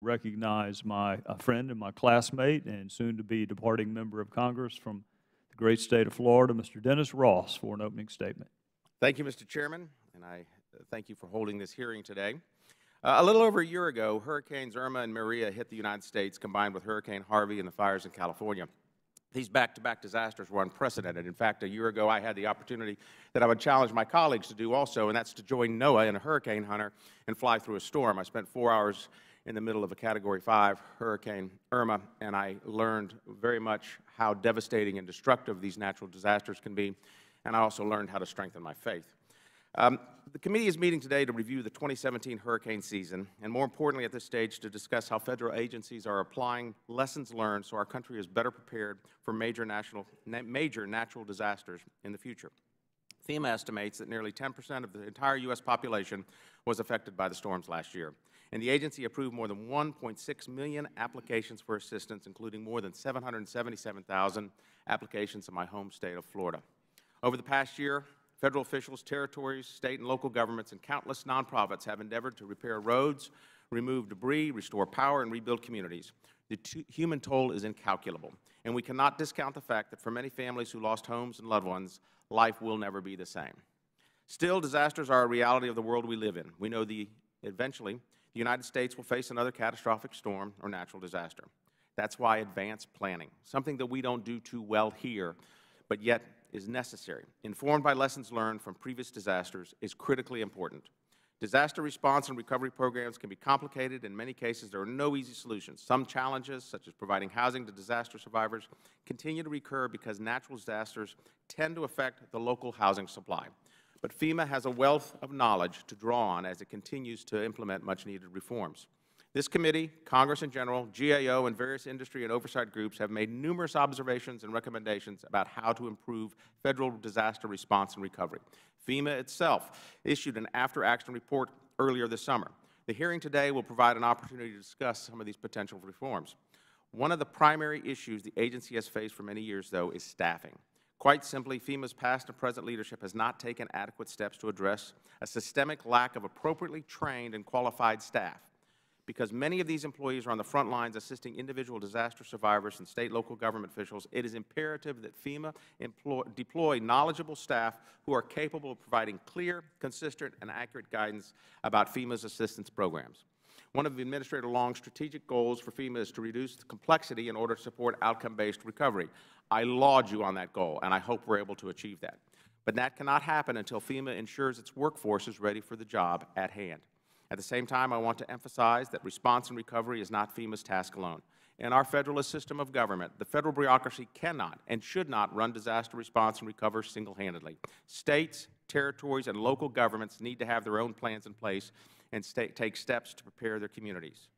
recognize my friend and my classmate and soon-to-be departing member of Congress from the great state of Florida, Mr. Dennis Ross, for an opening statement. Thank you, Mr. Chairman, and I thank you for holding this hearing today. A little over a year ago, Hurricanes Irma and Maria hit the United States, combined with Hurricane Harvey and the fires in California. These back-to-back disasters were unprecedented. In fact, a year ago, I had the opportunity that I would challenge my colleagues to do also, and that's to join NOAA in a hurricane hunter and fly through a storm. I spent 4 hours in the middle of a Category 5 Hurricane Irma, and I learned very much how devastating and destructive these natural disasters can be, and I also learned how to strengthen my faith. The committee is meeting today to review the 2017 hurricane season, and more importantly at this stage to discuss how Federal agencies are applying lessons learned so our country is better prepared for major natural disasters in the future. FEMA estimates that nearly 10% of the entire U.S. population was affected by the storms last year, and the agency approved more than 1.6 million applications for assistance, including more than 777,000 applications in my home state of Florida. Over the past year, Federal officials, territories, state and local governments, and countless nonprofits have endeavored to repair roads, remove debris, restore power, and rebuild communities. The human toll is incalculable, and we cannot discount the fact that for many families who lost homes and loved ones, life will never be the same. Still, disasters are a reality of the world we live in. We know eventually the United States will face another catastrophic storm or natural disaster. That's why advanced planning, something that we don't do too well here, but yet is necessary, informed by lessons learned from previous disasters, is critically important. Disaster response and recovery programs can be complicated. In many cases, there are no easy solutions. Some challenges, such as providing housing to disaster survivors, continue to recur because natural disasters tend to affect the local housing supply. But FEMA has a wealth of knowledge to draw on as it continues to implement much-needed reforms. This committee, Congress in general, GAO, and various industry and oversight groups have made numerous observations and recommendations about how to improve Federal disaster response and recovery. FEMA itself issued an after-action report earlier this summer. The hearing today will provide an opportunity to discuss some of these potential reforms. One of the primary issues the agency has faced for many years, though, is staffing. Quite simply, FEMA's past and present leadership has not taken adequate steps to address a systemic lack of appropriately trained and qualified staff. Because many of these employees are on the front lines assisting individual disaster survivors and state local government officials, it is imperative that FEMA deploy knowledgeable staff who are capable of providing clear, consistent, and accurate guidance about FEMA's assistance programs. One of Administrator Long's strategic goals for FEMA is to reduce the complexity in order to support outcome-based recovery. I laud you on that goal, and I hope we're able to achieve that. But that cannot happen until FEMA ensures its workforce is ready for the job at hand. At the same time, I want to emphasize that response and recovery is not FEMA's task alone. In our Federalist system of government, the Federal bureaucracy cannot and should not run disaster response and recovery single-handedly. States, territories, and local governments need to have their own plans in place and take steps to prepare their communities.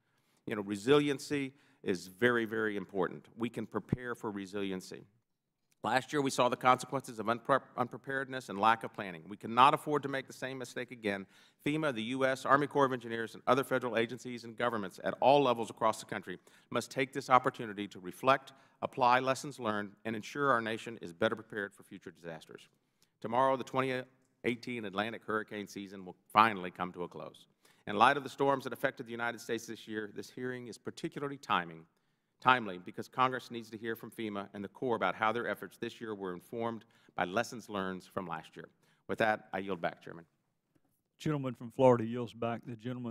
You know, resiliency is very, very important. We can prepare for resiliency. Last year, we saw the consequences of unpreparedness and lack of planning. We cannot afford to make the same mistake again. FEMA, the U.S. Army Corps of Engineers, and other Federal agencies and governments at all levels across the country must take this opportunity to reflect, apply lessons learned, and ensure our nation is better prepared for future disasters. Tomorrow, the 2018 Atlantic hurricane season will finally come to a close. In light of the storms that affected the United States this year, this hearing is particularly timely because Congress needs to hear from FEMA and the Corps about how their efforts this year were informed by lessons learned from last year. With that, I yield back, Chairman. The gentleman from Florida yields back. The gentleman